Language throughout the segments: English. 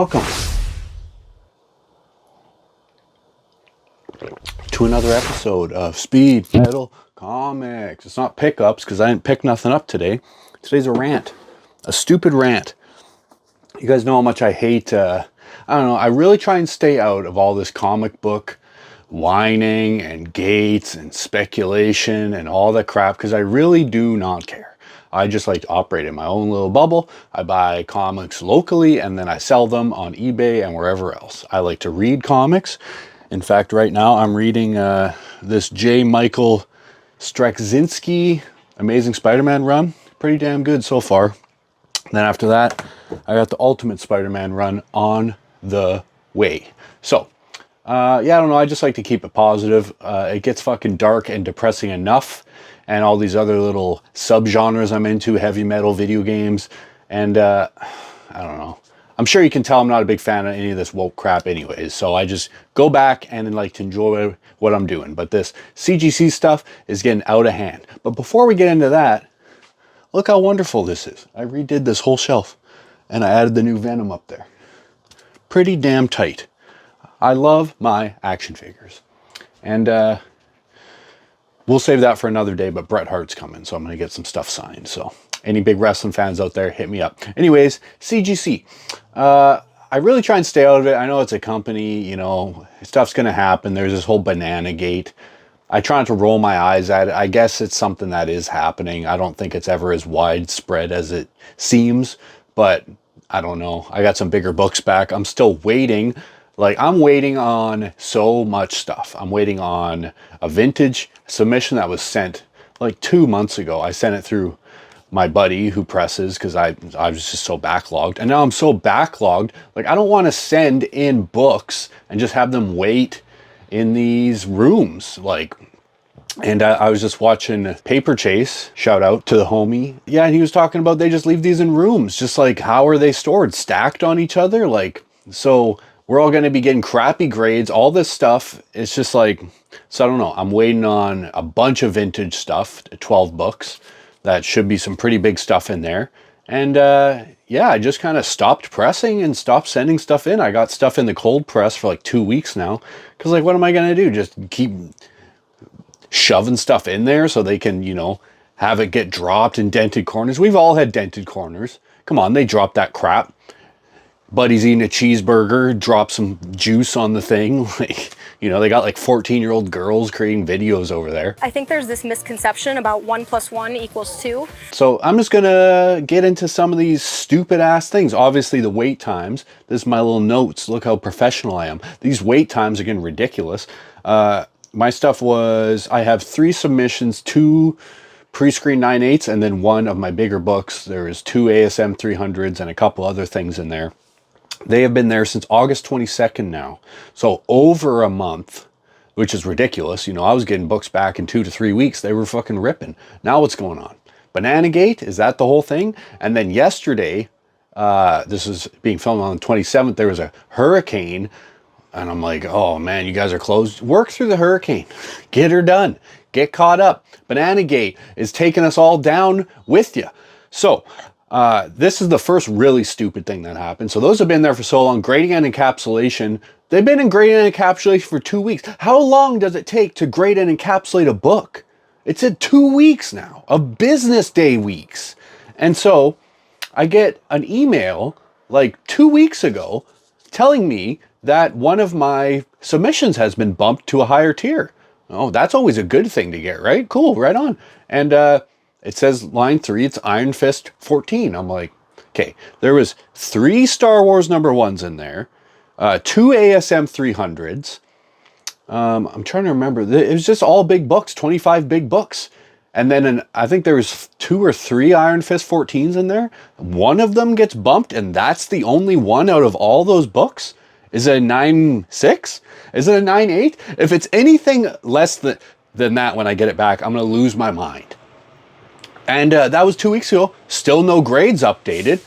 welcome to another episode of Speed Metal Comics. It's not pickups because I didn't pick nothing up today. Today's a rant, a stupid rant. You guys know how much I hate, I don't know, I really try and stay out of all this comic book whining and gates and speculation and all that crap because I really do not care. I just like to operate in my own little bubble. I buy comics locally and then I sell them on eBay and wherever else. I like to read comics. In fact, right now I'm reading this J. Michael Straczynski Amazing Spider-Man run. Pretty damn good so far. Then after that, I got the Ultimate Spider-Man run on the way. So, yeah, I don't know. I just like to keep it positive. It gets fucking dark and depressing enough. And all these other little subgenres I'm into, heavy metal, video games. And I don't know. I'm sure you can tell I'm not a big fan of any of this woke crap anyways. So I just go back and like to enjoy what I'm doing. But this CGC stuff is getting out of hand. But before we get into that, look how wonderful this is. I redid this whole shelf. And I added the new Venom up there. Pretty damn tight. I love my action figures. And we'll save that for another day, but Bret Hart's coming, so I'm going to get some stuff signed. So any big wrestling fans out there, hit me up. Anyways, CGC. I really try and stay out of it. I know it's a company, you know, stuff's going to happen. There's this whole Bananagate. I try not to roll my eyes at it. I guess it's something that is happening. I don't think it's ever as widespread as it seems, but I don't know. I got some bigger books back. I'm still waiting. Like, I'm waiting on so much stuff. I'm waiting on a vintage submission that was sent like 2 months ago. I sent it through my buddy who presses because I was just so backlogged. And now I'm so backlogged. Like, I don't want to send in books and just have them wait in these rooms. Like, and I was just watching Paper Chase, shout out to the homie. Yeah, and he was talking about they just leave these in rooms. Just like, how are they stored? Stacked on each other? Like, so we're all going to be getting crappy grades, all this stuff. It's just like, so I don't know. I'm waiting on a bunch of vintage stuff, 12 books. That should be some pretty big stuff in there. And yeah, I just kind of stopped pressing and stopped sending stuff in. I got stuff in the cold press for like 2 weeks now. Because like, what am I going to do? Just keep shoving stuff in there so they can, you know, have it get dropped in dented corners. We've all had dented corners. Come on, they dropped that crap. Buddy's eating a cheeseburger, drop some juice on the thing. Like, you know, they got like 14-year-old girls creating videos over there. I think there's this misconception about 1 + 1 = 2. So I'm just gonna get into some of these stupid ass things. Obviously the wait times. This is my little notes. Look how professional I am. These wait times are getting ridiculous. My stuff was, I have 3 submissions, 2 pre-screen 9/8, and then 1 of my bigger books. There's 2 ASM 300s and a couple other things in there. They have been there since August 22nd now. So over a month, which is ridiculous. You know, I was getting books back in 2 to 3 weeks. They were fucking ripping. Now what's going on? Bananagate, is that the whole thing? And then yesterday, this is being filmed on the 27th, there was a hurricane. And I'm like, oh man, you guys are closed. Work through the hurricane. Get her done. Get caught up. Bananagate is taking us all down with you. So, this is the first really stupid thing that happened. So those have been there for so long. Grading and encapsulation. They've been in grading and encapsulation for 2 weeks. How long does it take to grade and encapsulate a book? It's at 2 weeks now, of business day weeks. And so I get an email like 2 weeks ago telling me that one of my submissions has been bumped to a higher tier. Oh, that's always a good thing to get, right? Cool, right on. And it says line 3, it's Iron Fist 14. I'm like, okay, there was 3 Star Wars #1s in there, 2 ASM 300s. I'm trying to remember. It was just all big books, 25 big books. And then I think there was 2 or 3 Iron Fist 14s in there. One of them gets bumped, and that's the only one out of all those books. Is it a 9.6? Is it a 9.8? If it's anything less than that when I get it back, I'm going to lose my mind. And that was 2 weeks ago. Still no grades updated.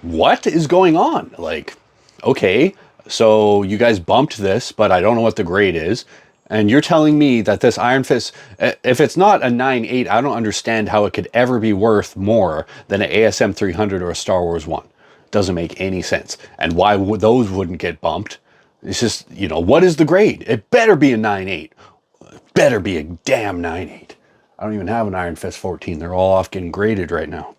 What is going on? Like, okay, so you guys bumped this, but I don't know what the grade is. And you're telling me that this Iron Fist, if it's not a 9.8, I don't understand how it could ever be worth more than an ASM 300 or a Star Wars 1. Doesn't make any sense. And why those wouldn't get bumped? It's just, you know, what is the grade? It better be a 9.8. Better be a damn 9.8. I don't even have an Iron Fist 14. They're all off getting graded right now.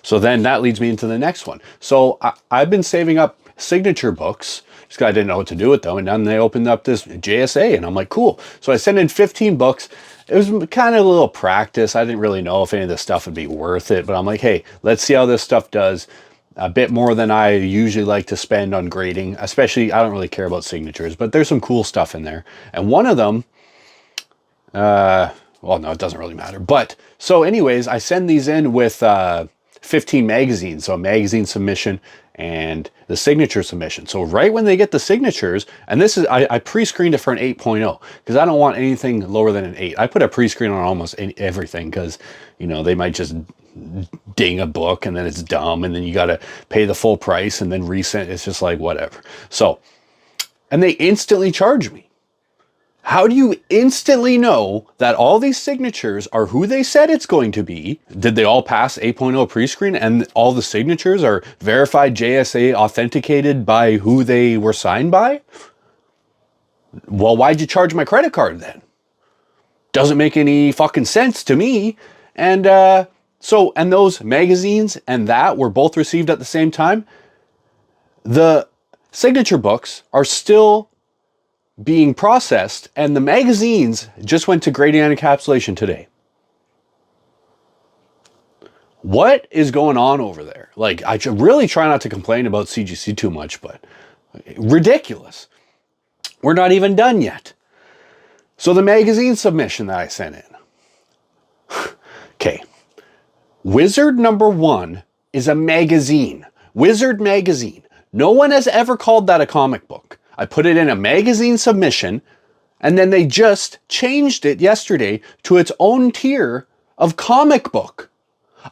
So then that leads me into the next one. So I've been saving up signature books. This guy didn't know what to do with them. And then they opened up this JSA and I'm like, cool. So I sent in 15 books. It was kind of a little practice. I didn't really know if any of this stuff would be worth it, but I'm like, hey, let's see how this stuff does. A bit more than I usually like to spend on grading, especially I don't really care about signatures, but there's some cool stuff in there. And one of them, well, no, it doesn't really matter. But so anyways, I send these in with 15 magazines. So a magazine submission and the signature submission. So right when they get the signatures, and this is, I pre-screened it for an 8.0 because I don't want anything lower than an 8. I put a pre-screen on almost everything because, you know, they might just ding a book and then it's dumb and then you got to pay the full price and then resend. It's just like, whatever. So, and they instantly charge me. How do you instantly know that all these signatures are who they said it's going to be? Did they all pass 8.0 pre-screen and all the signatures are verified JSA authenticated by who they were signed by? Well, why'd you charge my credit card then? Doesn't make any fucking sense to me. And and those magazines and that were both received at the same time. The signature books are still being processed and the magazines just went to grading and encapsulation today. What is going on over there? Like, I really try not to complain about CGC too much, but ridiculous. We're not even done yet. So the magazine submission that I sent in. Okay. Wizard number 1 is a magazine. Wizard magazine. No one has ever called that a comic book. I put it in a magazine submission, and then they just changed it yesterday to its own tier of comic book.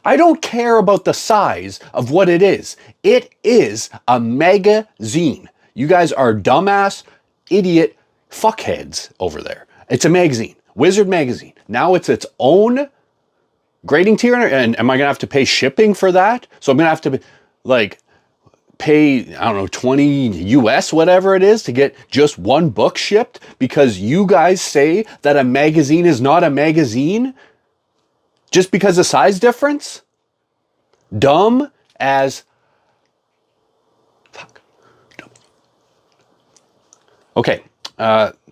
I don't care about the size of what it is. It is a magazine. You guys are dumbass, idiot fuckheads over there. It's a magazine. Wizard magazine. Now it's its own grading tier, and am I gonna have to pay shipping for that? So I'm gonna have to like pay, I don't know, 20 US, whatever it is, to get just one book shipped because you guys say that a magazine is not a magazine just because of size difference? Dumb as fuck. Dumb. Okay,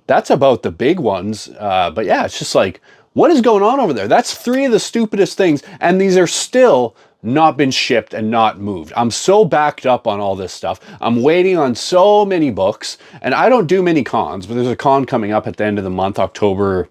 that's about the big ones. But yeah, it's just like, what is going on over there? That's 3 of the stupidest things, and these are still not been shipped and not moved. I'm so backed up on all this stuff. I'm waiting on so many books, and I don't do many cons, but there's a con coming up at the end of the month, October,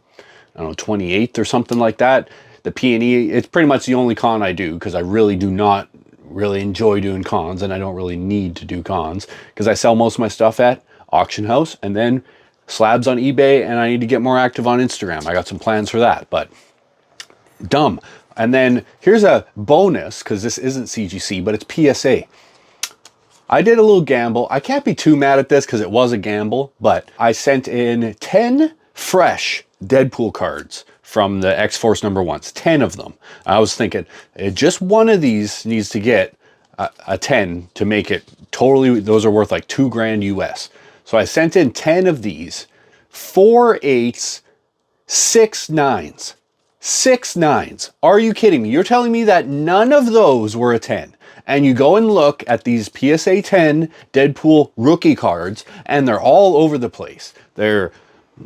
I don't know, 28th or something like that. The P&E, it's pretty much the only con I do because I really do not really enjoy doing cons, and I don't really need to do cons because I sell most of my stuff at auction house and then slabs on eBay, and I need to get more active on Instagram. I got some plans for that, but dumb. And then here's a bonus, because this isn't CGC, but it's PSA. I did a little gamble. I can't be too mad at this because it was a gamble, but I sent in 10 fresh Deadpool cards from the X-Force number 1s, 10 of them. I was thinking, just one of these needs to get a 10 to make it totally, those are worth like $2,000 US. So I sent in 10 of these, 4 8s, 6 9s. 6 9s. Are you kidding me? You're telling me that none of those were a 10. And you go and look at these PSA 10 Deadpool rookie cards, and they're all over the place. They're,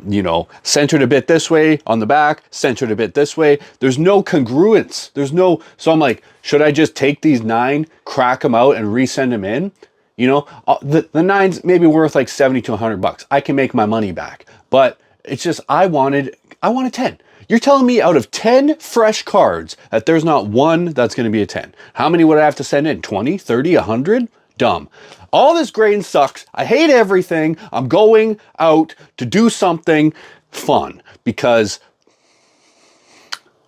you know, centered a bit this way on the back, centered a bit this way. There's no congruence. There's no, so I'm like, should I just take these 9, crack them out, and resend them in? You know, the 9's maybe worth like 70 to 100 bucks. I can make my money back. But it's just, I wanted 10. You're telling me out of 10 fresh cards that there's not one that's going to be a 10. How many would I have to send in? 20, 30, 100? Dumb. All this grading sucks. I hate everything. I'm going out to do something fun because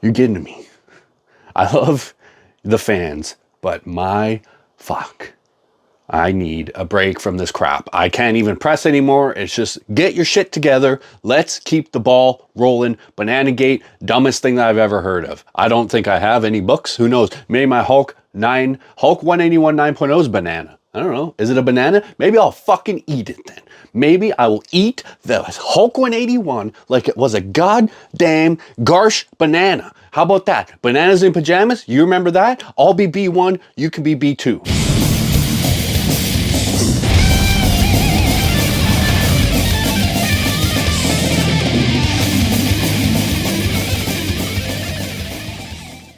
you're getting to me. I love the fans, but my fuck. I need a break from this crap. I can't even press anymore. It's just get your shit together. Let's keep the ball rolling. Bananagate, dumbest thing that I've ever heard of. I don't think I have any books. Who knows? Maybe my Hulk 181 9.0 is banana. I don't know. Is it a banana? Maybe I'll fucking eat it then. Maybe I will eat the Hulk 181 like it was a goddamn Garsh banana. How about that? Bananas in pajamas? You remember that? I'll be B1, you can be B2.